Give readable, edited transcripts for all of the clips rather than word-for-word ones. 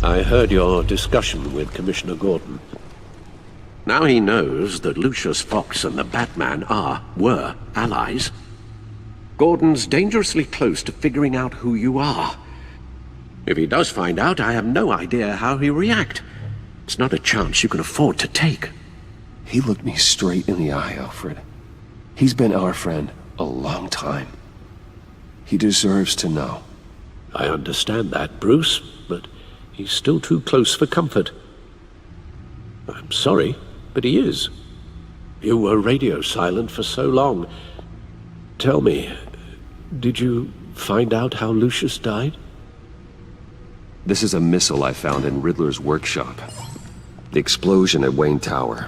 I heard your discussion with Commissioner Gordon. Now he knows that Lucius Fox and the Batman were allies. Gordon's dangerously close to figuring out who you are. If he does find out, I have no idea how he'll react. It's not a chance you can afford to take. He looked me straight in the eye, Alfred. He's been our friend a long time. He deserves to know. I understand that, Bruce, but he's still too close for comfort. I'm sorry, but he is. You were radio silent for so long. Tell me, did you find out how Lucius died? This is a missile I found in Riddler's workshop. The explosion at Wayne Tower.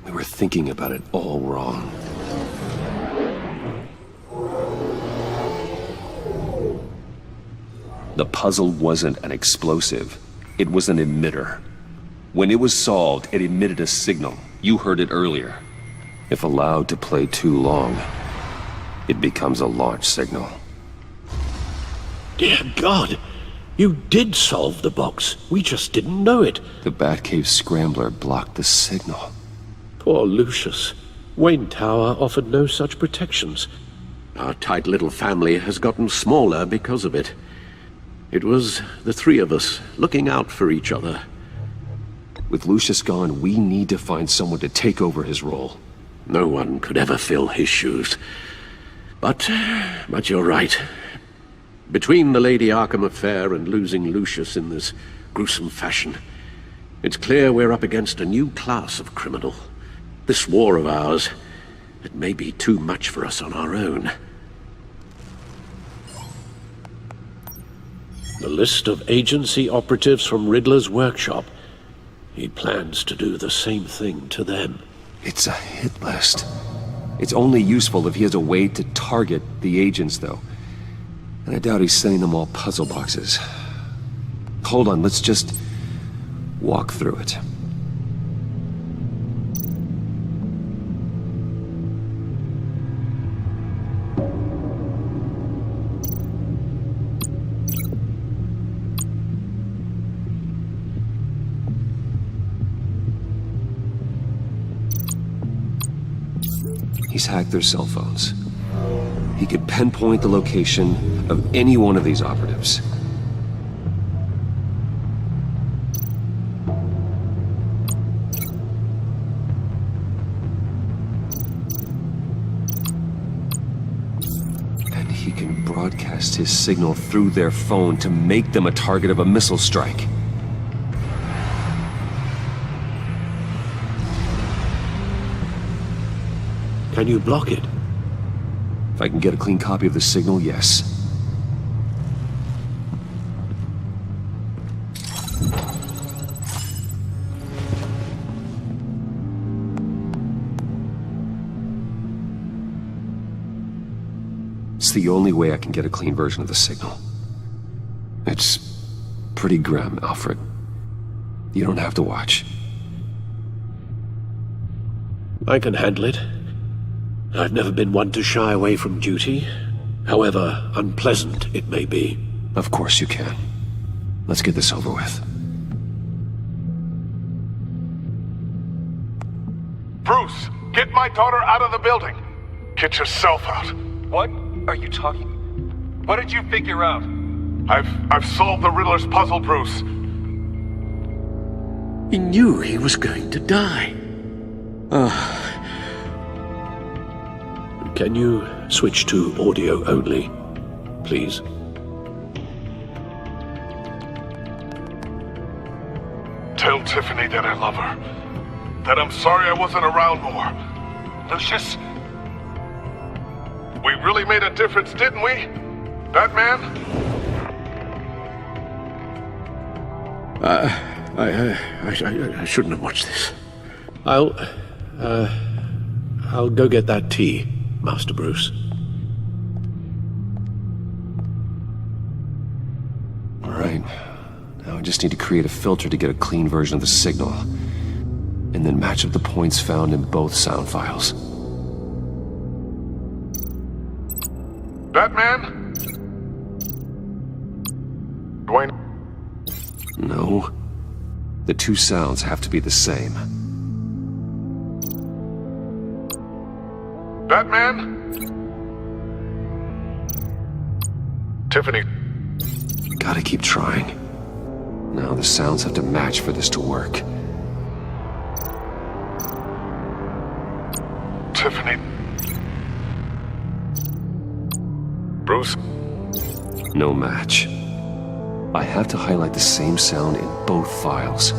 We were thinking about it all wrong. The puzzle wasn't an explosive. It was an emitter. When it was solved, it emitted a signal. You heard it earlier. If allowed to play too long, it becomes a launch signal. Dear God! You did solve the box. We just didn't know it. The Batcave scrambler blocked the signal. Poor Lucius. Wayne Tower offered no such protections. Our tight little family has gotten smaller because of it. It was the three of us looking out for each other. With Lucius gone, we need to find someone to take over his role. No one could ever fill his shoes. But you're right. Between the Lady Arkham affair and losing Lucius in this gruesome fashion, it's clear we're up against a new class of criminal. This war of ours, it may be too much for us on our own. The list of agency operatives from Riddler's workshop. He plans to do the same thing to them. It's a hit list. It's only useful if he has a way to target the agents, though. And I doubt he's sending them all puzzle boxes. Hold on, let's just walk through it. He's hacked their cell phones. He could pinpoint the location of any one of these operatives. And he can broadcast his signal through their phone to make them a target of a missile strike. Can you block it? If I can get a clean copy of the signal, yes. It's the only way I can get a clean version of the signal. It's pretty grim, Alfred. You don't have to watch. I can handle it. I've never been one to shy away from duty, however unpleasant it may be. Of course you can. Let's get this over with. Bruce, get my daughter out of the building. Get yourself out. What are you talking? What did you figure out? I've solved the Riddler's puzzle, Bruce. He knew he was going to die. Can you switch to audio only, please? Tell Tiffany that I love her. That I'm sorry I wasn't around more. Lucius, we really made a difference, didn't we? Batman? I shouldn't have watched this. I'll go get that tea, Master Bruce. All right. Now I just need to create a filter to get a clean version of the signal, and then match up the points found in both sound files. Batman? Dwayne? No. The two sounds have to be the same. Batman? Tiffany. Gotta keep trying. Now the sounds have to match for this to work. Tiffany. Bruce. No match. I have to highlight the same sound in both files.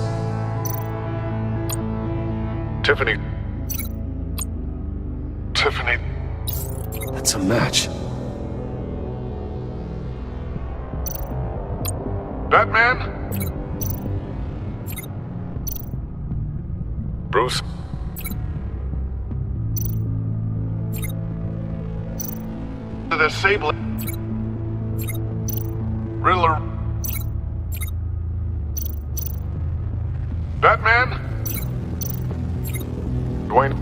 Tiffany. Tiffany. That's a match. Batman? Bruce? The Sable. Riddler. Batman? Dwayne?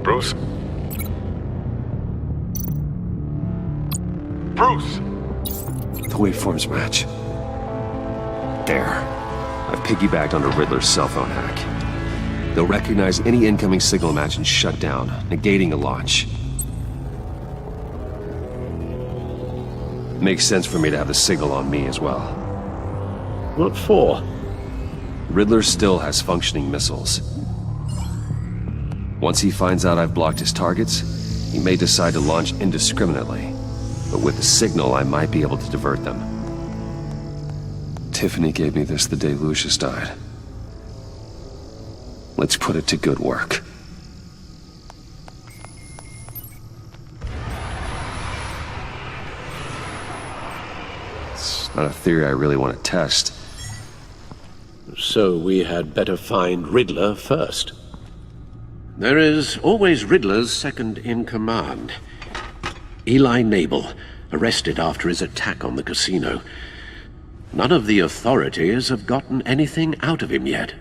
Bruce? Bruce! The waveforms match. There. I've piggybacked onto Riddler's cell phone hack. They'll recognize any incoming signal match and shut down, negating a launch. Makes sense for me to have the signal on me as well. What for? Riddler still has functioning missiles. Once he finds out I've blocked his targets, he may decide to launch indiscriminately. But with the signal, I might be able to divert them. Tiffany gave me this the day Lucius died. Let's put it to good work. It's not a theory I really want to test. So we had better find Riddler first. There is always Riddler's second in command. Eli Nabel, arrested after his attack on the casino. None of the authorities have gotten anything out of him yet.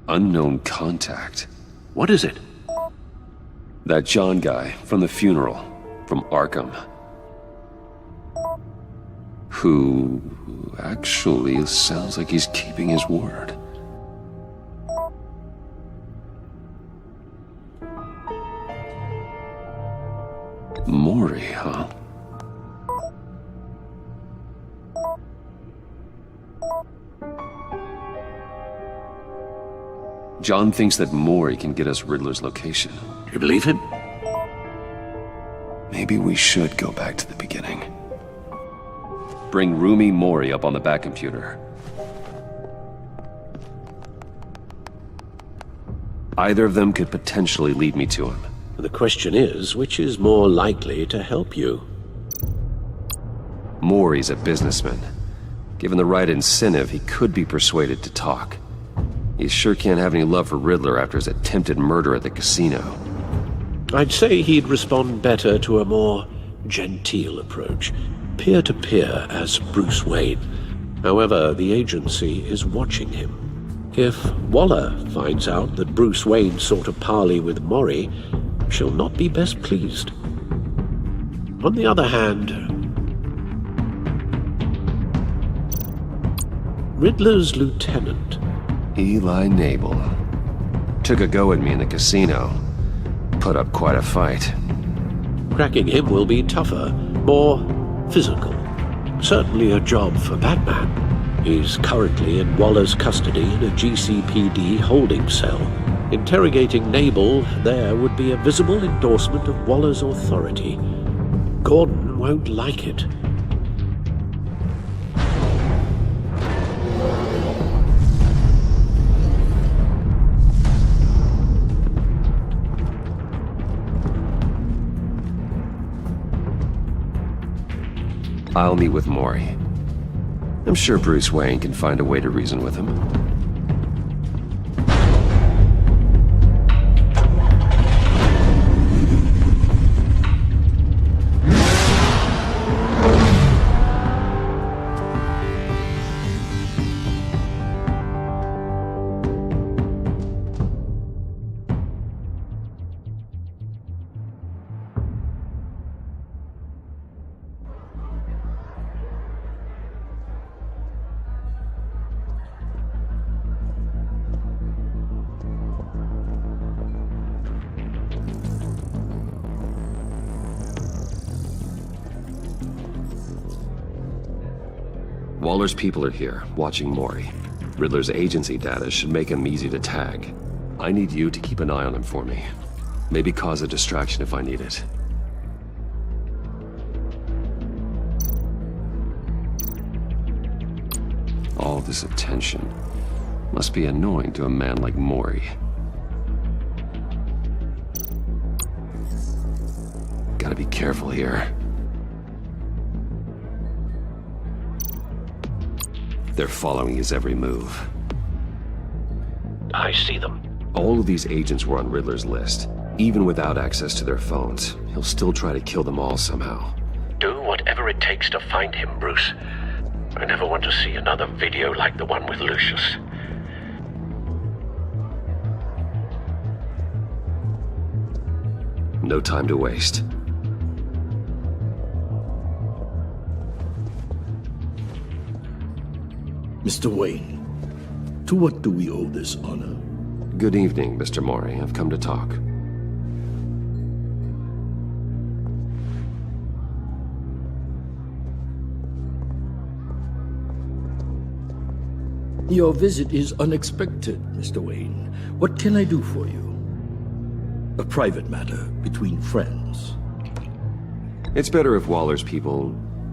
Unknown contact. What is it? That John guy from the funeral, from Arkham. Who actually sounds like he's keeping his word. Mori, huh? John thinks that Mori can get us Riddler's location. You believe him? Maybe we should go back to the beginning. Bring Rumi Mori up on the back computer. Either of them could potentially lead me to him. The question is, which is more likely to help you? Mori's a businessman. Given the right incentive, he could be persuaded to talk. He sure can't have any love for Riddler after his attempted murder at the casino. I'd say he'd respond better to a more genteel approach, peer-to-peer as Bruce Wayne. However, the agency is watching him. If Waller finds out that Bruce Wayne sought a parley with Mori, she'll not be best pleased. On the other hand, Riddler's lieutenant, Eli Nabel. Took a go at me in the casino. Put up quite a fight. cracking him will be tougher, more physical. Certainly a job for Batman. He's currently in Waller's custody in a GCPD holding cell. Interrogating Nabel there would be a visible endorsement of Waller's authority. Gordon won't like it. I'll meet with Mori. I'm sure Bruce Wayne can find a way to reason with him. Waller's people are here, watching Mori. Riddler's agency data should make him easy to tag. I need you to keep an eye on him for me. Maybe cause a distraction if I need it. All this attention must be annoying to a man like Mori. Gotta be careful here. They're following his every move. I see them. All of these agents were on Riddler's list. Even without access to their phones, he'll still try to kill them all somehow. Do whatever it takes to find him, Bruce. I never want to see another video like the one with Lucius. No time to waste. Mr. Wayne, to what do we owe this honor? Good evening, Mr. Mori. I've come to talk. Your visit is unexpected, Mr. Wayne. What can I do for you? A private matter between friends. It's better if Waller's people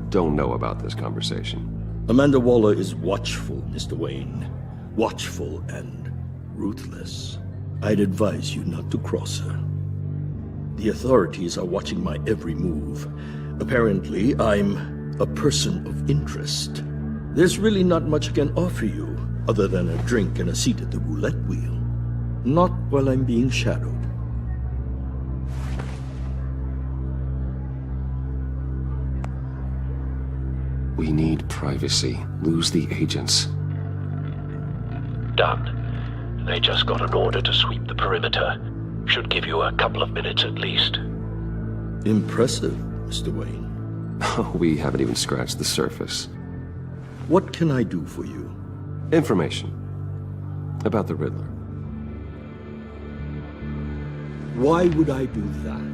don't know about this conversation. Amanda Waller is watchful, Mr. Wayne. Watchful and ruthless. I'd advise you not to cross her. The authorities are watching my every move. Apparently, I'm a person of interest. There's really not much I can offer you, other than a drink and a seat at the roulette wheel. Not while I'm being shadowed. We need privacy. Lose the agents. Done. They just got an order to sweep the perimeter. Should give you a couple of minutes at least. Impressive, Mr. Wayne. We haven't even scratched the surface. What can I do for you? Information. About the Riddler. Why would I do that?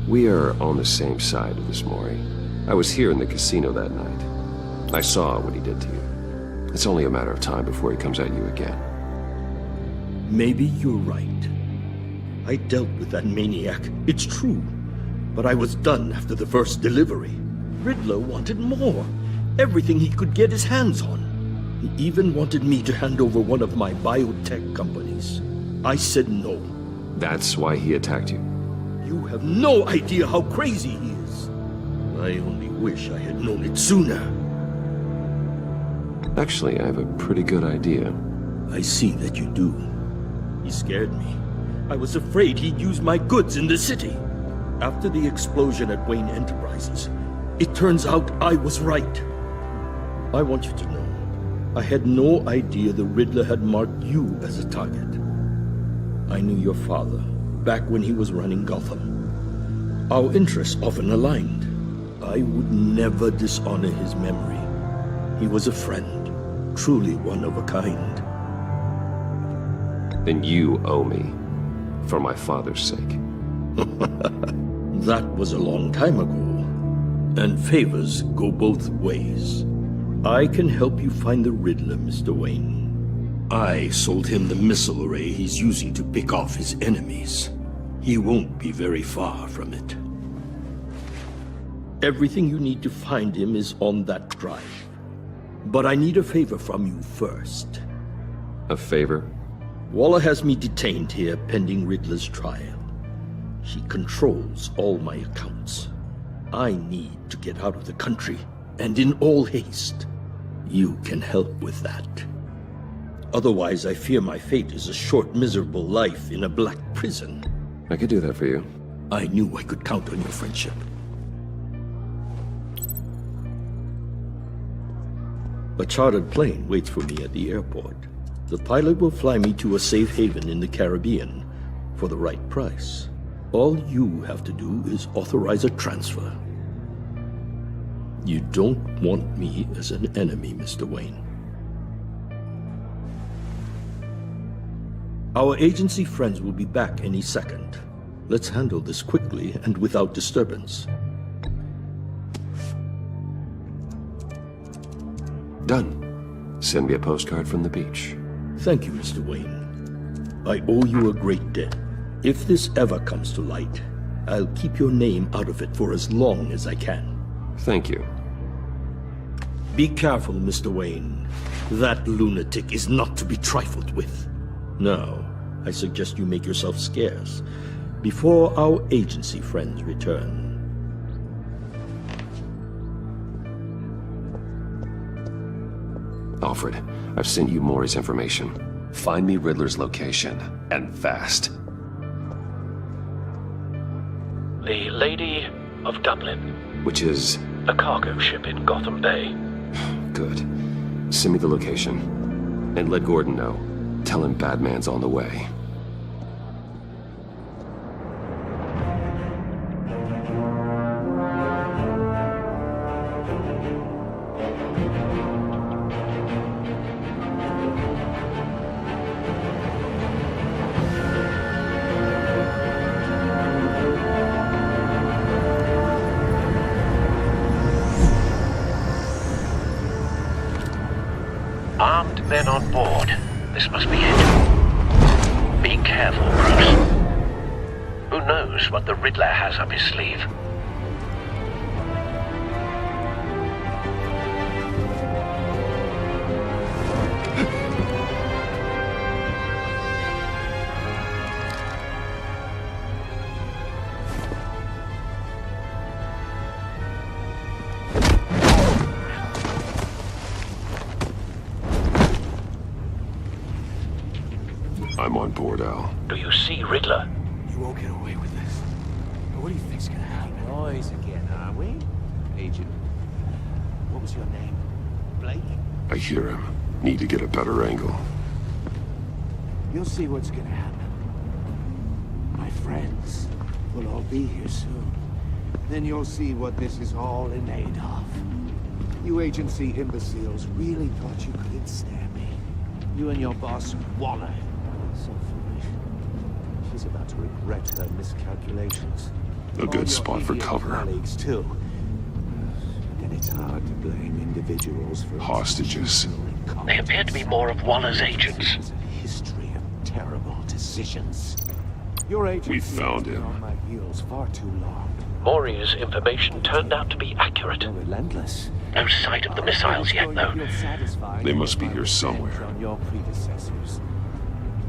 We are on the same side of this, Mori. I was here in the casino that night. I saw what he did to you. It's only a matter of time before he comes at you again. Maybe you're right. I dealt with that maniac, it's true. But I was done after the first delivery. Riddler wanted more. Everything he could get his hands on. He even wanted me to hand over one of my biotech companies. I said no. That's why he attacked you. You have no idea how crazy he is. I only wish I had known it sooner. Actually, I have a pretty good idea. I see that you do. He scared me. I was afraid he'd use my goods in the city. After the explosion at Wayne Enterprises, it turns out I was right. I want you to know, I had no idea the Riddler had marked you as a target. I knew your father back when he was running Gotham. Our interests often aligned. I would never dishonor his memory. He was a friend, truly one of a kind. Then you owe me, for my father's sake. That was a long time ago, and favors go both ways. I can help you find the Riddler, Mr. Wayne. I sold him the missile array he's using to pick off his enemies. He won't be very far from it. Everything you need to find him is on that drive. But I need a favor from you first. A favor? Waller has me detained here pending Riddler's trial. She controls all my accounts. I need to get out of the country, and in all haste. You can help with that. Otherwise, I fear my fate is a short, miserable life in a black prison. I could do that for you. I knew I could count on your friendship. A chartered plane waits for me at the airport. The pilot will fly me to a safe haven in the Caribbean for the right price. All you have to do is authorize a transfer. You don't want me as an enemy, Mr. Wayne. Our agency friends will be back any second. Let's handle this quickly and without disturbance. Done. Send me a postcard from the beach. Thank you, Mr. Wayne. I owe you a great debt. If this ever comes to light, I'll keep your name out of it for as long as I can. Thank you. Be careful, Mr. Wayne. That lunatic is not to be trifled with. Now, I suggest you make yourself scarce before our agency friends return. Alfred, I've sent you Maury's information. Find me Riddler's location, and fast. The Lady of Dublin. Which is... A cargo ship in Gotham Bay. Good. Send me the location. And let Gordon know. Tell him Batman's on the way. Armed men on board. This must be it. Be careful, Bruce. Who knows what the Riddler has up his sleeve? I'm on board, Al. Do you see Riddler? You won't get away with this. What do you think's gonna happen? Noise again, are we? Agent, what was your name? Blake? I hear him. Need to get a better angle. You'll see what's gonna happen. My friends will all be here soon. Then you'll see what this is all in aid of. You agency imbeciles really thought you could ensnare me. You and your boss, Waller. So foolish. She's about to regret her miscalculations. A good spot for cover. Colleagues too. And it's hard to blame individuals for Hostages. They appear to be more of Waller's agents. It's a history of terrible decisions. Your agency We found has been him. on my heels far too long. Maury's information turned out to be accurate. You're relentless. No sight of the missiles yet, though. They must be here somewhere. On your predecessors.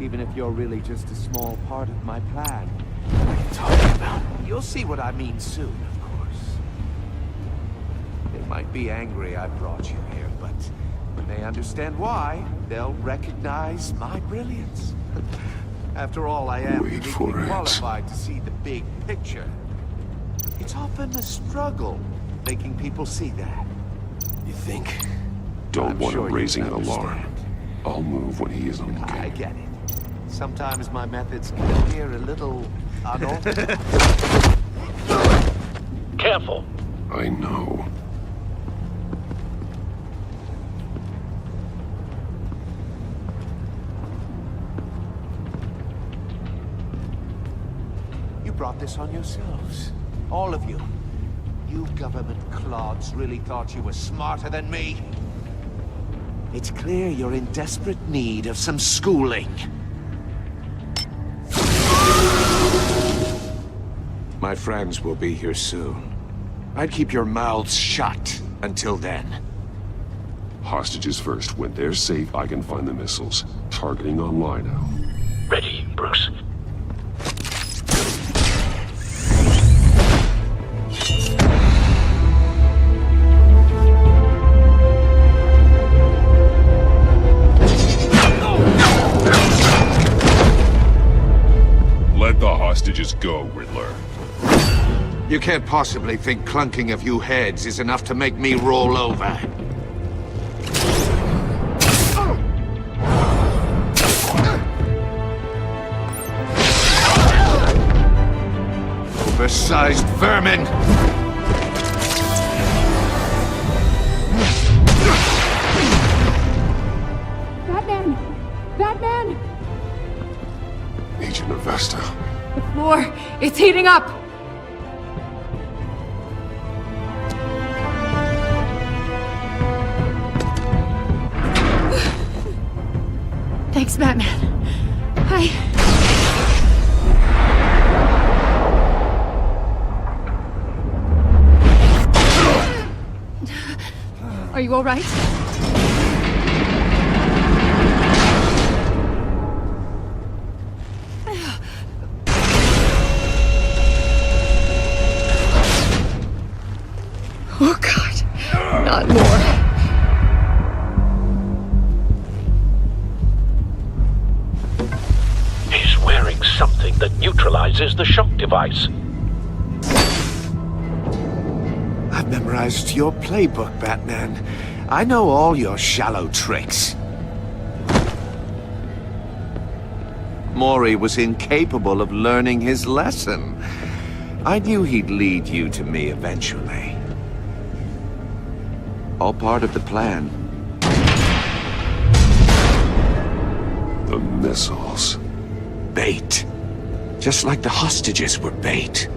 Even if you're really just a small part of my plan. What are you talking about? You'll see what I mean soon, of course. They might be angry I brought you here, but when they understand why, they'll recognize my brilliance. After all, I am Wait uniquely for it. qualified to see the big picture. It's often a struggle making people see that. You think? Don't I'm want sure him you raising an alarm. understand. I'll move when he isn't I looking. get it. Sometimes my methods can appear a little unorthodox. Careful. I know. You brought this on yourselves. All of you. You government clods really thought you were smarter than me. It's clear you're in desperate need of some schooling. My friends will be here soon. I'd keep your mouths shut until then. Hostages first. When they're safe, I can find the missiles. Targeting on Lino. Ready, Bruce. Let the hostages go, Riddler. You can't possibly think clunking a few heads is enough to make me roll over. Oversized vermin! Batman! Batman! Agent Avesta, The floor, it's heating up! Thanks, Batman. Are you all right? Oh, God. Not more. He's wearing something that neutralizes the shock device. I've memorized your playbook, Batman. I know all your shallow tricks. Mori was incapable of learning his lesson. I knew he'd lead you to me eventually. All part of the plan. The missiles. Bait. Just like the hostages were bait.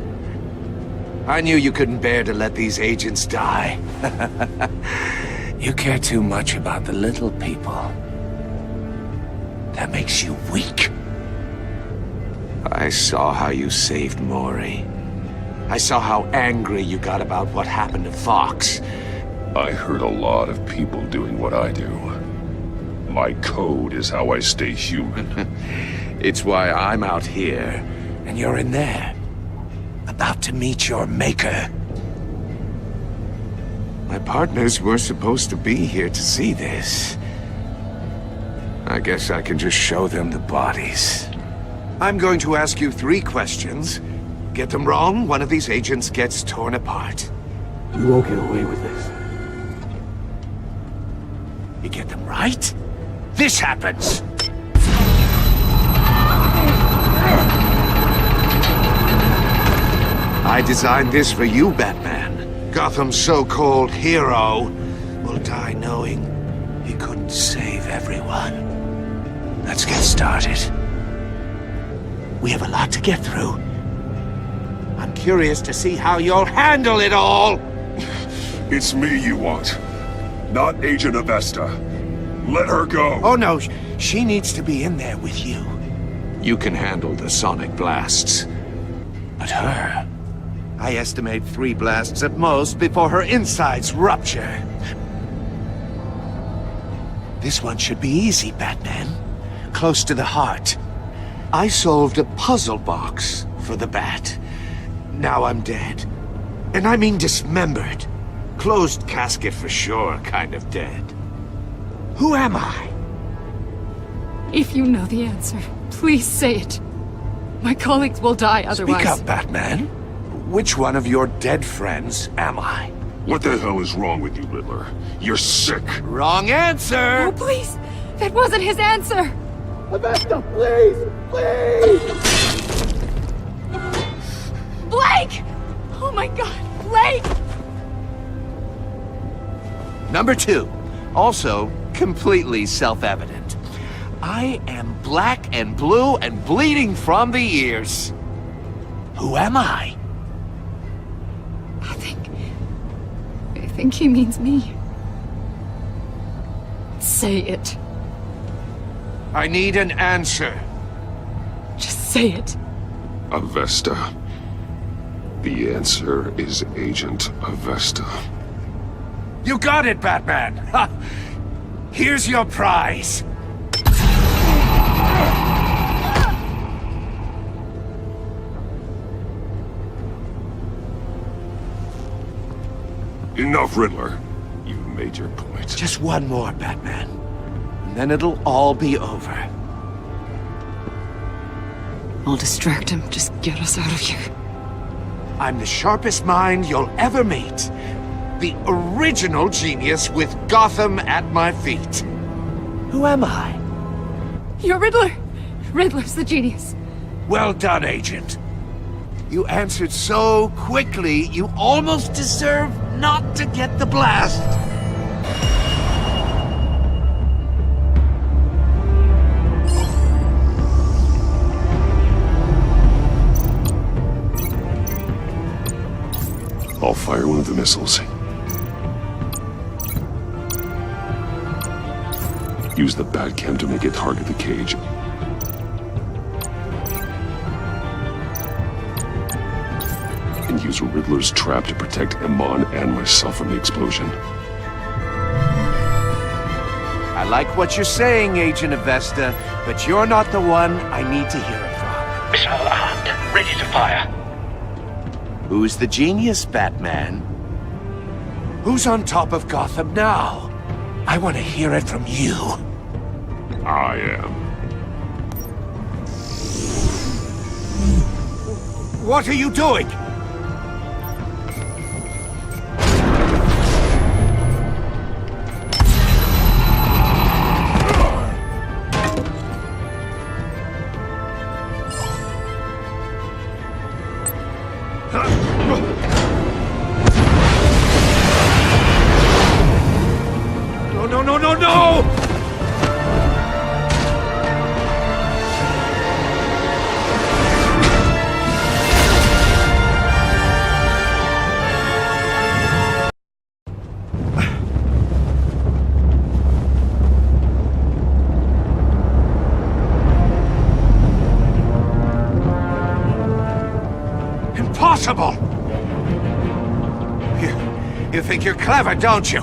I knew you couldn't bear to let these agents die. You care too much about the little people. That makes you weak. I saw how you saved Mori. I saw how angry you got about what happened to Fox. I hurt a lot of people doing what I do. My code is how I stay human. It's why I'm out here, and you're in there. About to meet your maker. My partners were supposed to be here to see this. I guess I can just show them the bodies. I'm going to ask you 3 questions. Get them wrong, one of these agents gets torn apart. You won't get away with this. You get them right, this happens! I designed this for you, Batman. Gotham's so-called hero will die knowing he couldn't save everyone. Let's get started. We have a lot to get through. I'm curious to see how you'll handle it all! It's me you want, not Agent Avesta. Let her go! Oh no, she needs to be in there with you. You can handle the sonic blasts. But her... I estimate 3 blasts at most before her insides rupture. This one should be easy, Batman. Close to the heart. I solved a puzzle box for the Bat. Now I'm dead. And I mean dismembered. Closed casket for sure, kind of dead. Who am I? If you know the answer, please say it. My colleagues will die otherwise. Speak up, Batman. Which one of your dead friends am I? What the hell is wrong with you, Riddler? You're sick. Wrong answer! Oh, please! That wasn't his answer! Avesta, please! Please! Blake! Oh my God, Blake! Number 2. Also, completely self-evident. I am black and blue and bleeding from the ears. Who am I? I think he means me. Say it. I need an answer. Just say it. Avesta. The answer is Agent Avesta. You got it, Batman! Ha! Here's your prize! Enough, Riddler. You've made your point. Just one more, Batman. And then it'll all be over. I'll distract him. Just get us out of here. I'm the sharpest mind you'll ever meet. The original genius with Gotham at my feet. Who am I? You're Riddler! Riddler's the genius. Well done, Agent. You answered so quickly, you almost deserve not to get the blast. the missiles. Use the Batcam to make it target the cage. And use Riddler's trap to protect Ep1 and myself from the explosion. I like what you're saying, Agent Avesta, but you're not the one I need to hear it from. Missile armed, ready to fire. Who's the genius, Batman? Who's on top of Gotham now? I want to hear it from you. I am. What are you doing? No! Impossible! You think you're clever, don't you?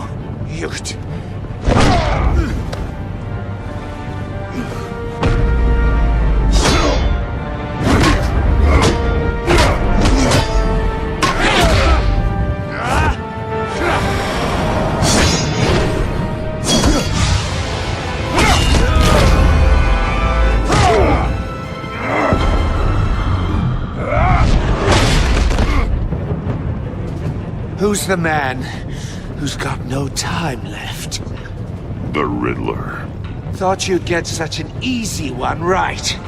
Who's the man who's got no time left? The Riddler. Thought you'd get such an easy one right.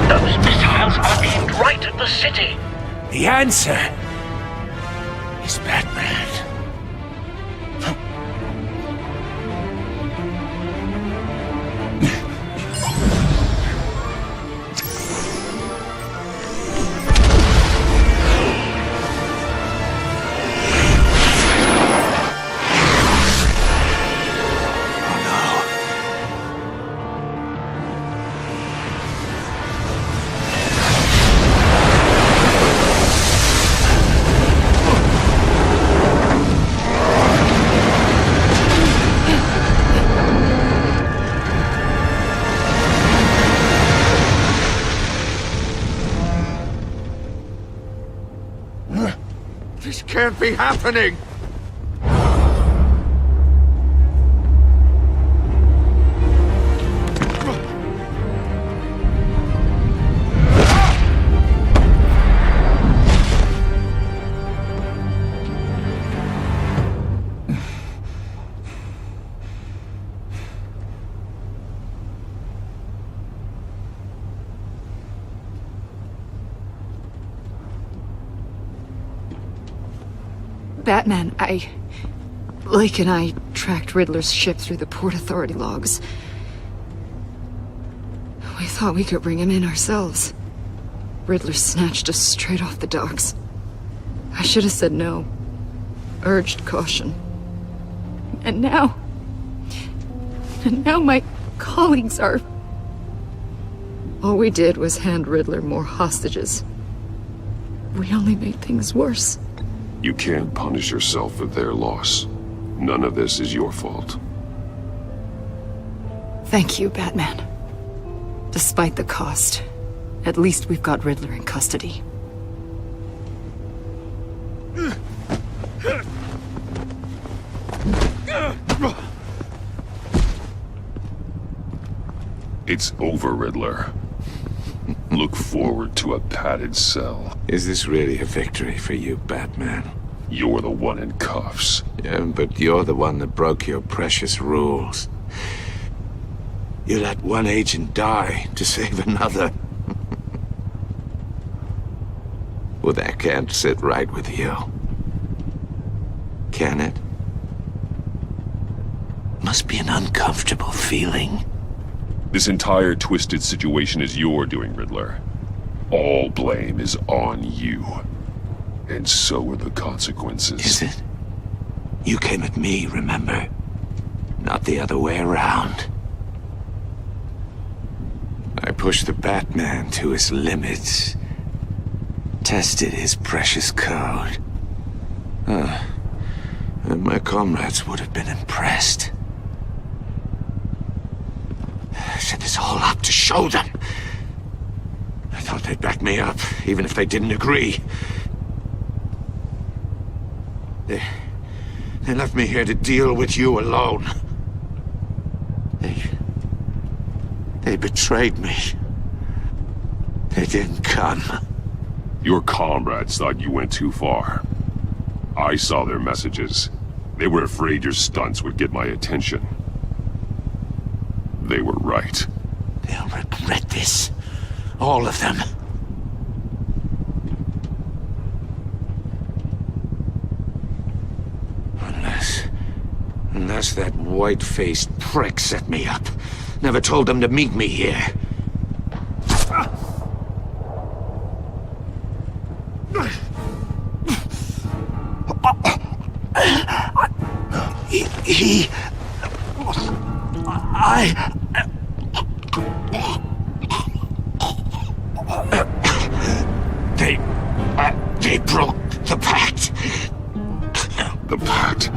Those missiles are aimed right at the city. The answer is Batman. This can't be happening! Batman, Lake and I tracked Riddler's ship through the Port Authority logs. We thought we could bring him in ourselves. Riddler snatched us straight off the docks. I should have said no. Urged caution. And now my colleagues are... All we did was hand Riddler more hostages. We only made things worse. You can't punish yourself for their loss. None of this is your fault. Thank you, Batman. Despite the cost, at least we've got Riddler in custody. It's over, Riddler. Look forward to a padded cell. Is this really a victory for you, Batman? You're the one in cuffs. Yeah, but you're the one that broke your precious rules. You let one agent die to save another. Well, that can't sit right with you. Can it? Must be an uncomfortable feeling. This entire twisted situation is your doing, Riddler. all blame is on you. And so are the consequences. Is it? You came at me, remember? Not the other way around. I pushed the Batman to his limits. Tested his precious code. And my comrades would have been impressed. I set this all up to show them. I thought they'd back me up, even if they didn't agree. They left me here to deal with you alone. They betrayed me. They didn't come. Your comrades thought you went too far. I saw their messages. They were afraid your stunts would get my attention. They were right. They'll regret this. All of them. Unless that white-faced prick set me up. Never told them to meet me here. They broke the pact. The pact?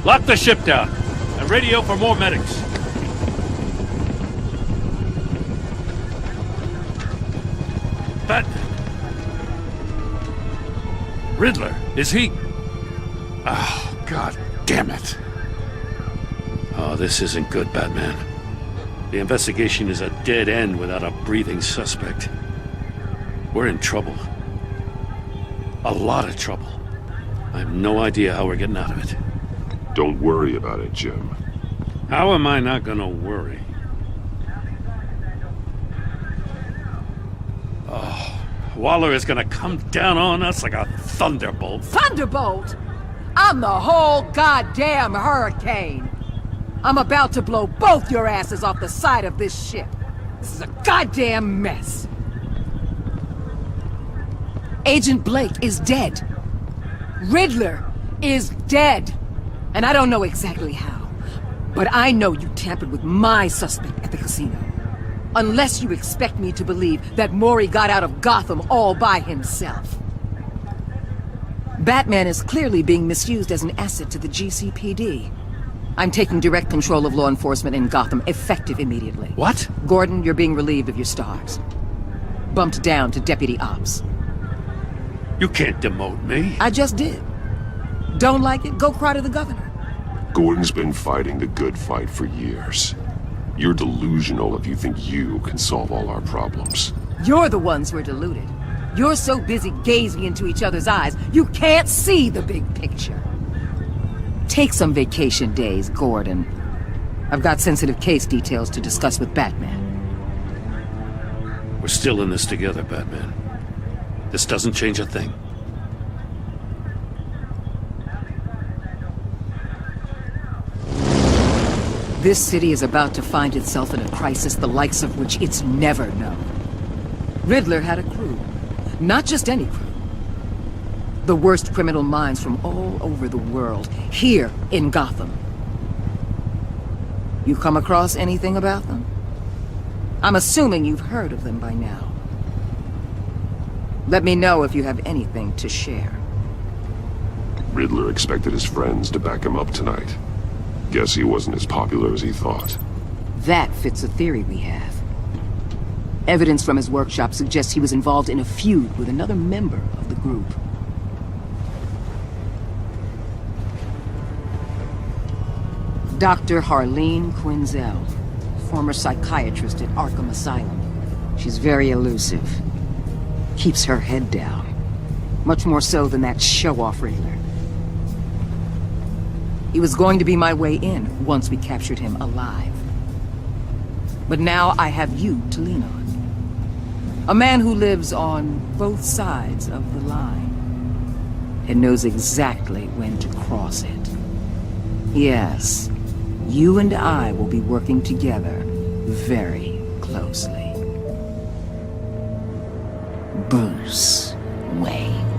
Lock the ship down, and radio for more medics. Riddler, is he? Oh, God damn it. Oh, this isn't good, Batman. The investigation is a dead end without a breathing suspect. We're in trouble. A lot of trouble. I have no idea how we're getting out of it. Don't worry about it, Jim. How am I not gonna worry? Oh, Waller is gonna come down on us like a thunderbolt. Thunderbolt? I'm the whole goddamn hurricane. I'm about to blow both your asses off the side of this ship. This is a goddamn mess. Agent Blake is dead. Riddler is dead. And I don't know exactly how, but I know you tampered with my suspect at the casino. Unless you expect me to believe that Mori got out of Gotham all by himself. Batman is clearly being misused as an asset to the GCPD. I'm taking direct control of law enforcement in Gotham, effective immediately. What? Gordon, you're being relieved of your stars. Bumped down to Deputy Ops. You can't demote me. I just did. Don't like it? Go cry to the governor. Gordon's been fighting the good fight for years. You're delusional if you think you can solve all our problems. You're the ones who are deluded. You're so busy gazing into each other's eyes, you can't see the big picture. Take some vacation days, Gordon. I've got sensitive case details to discuss with Batman. We're still in this together, Batman. This doesn't change a thing. This city is about to find itself in a crisis the likes of which it's never known. Riddler had a crew. Not just any crew. The worst criminal minds from all over the world, here in Gotham. You come across anything about them? I'm assuming you've heard of them by now. Let me know if you have anything to share. Riddler expected his friends to back him up tonight. Guess he wasn't as popular as he thought. That fits a theory we have. Evidence from his workshop suggests he was involved in a feud with another member of the group. Dr. Harleen Quinzel, former psychiatrist at Arkham Asylum. She's very elusive. Keeps her head down. Much more so than that show-off Riddler. He was going to be my way in once we captured him alive. But now I have you to lean on. A man who lives on both sides of the line and knows exactly when to cross it. Yes, you and I will be working together very closely. Bruce Wayne.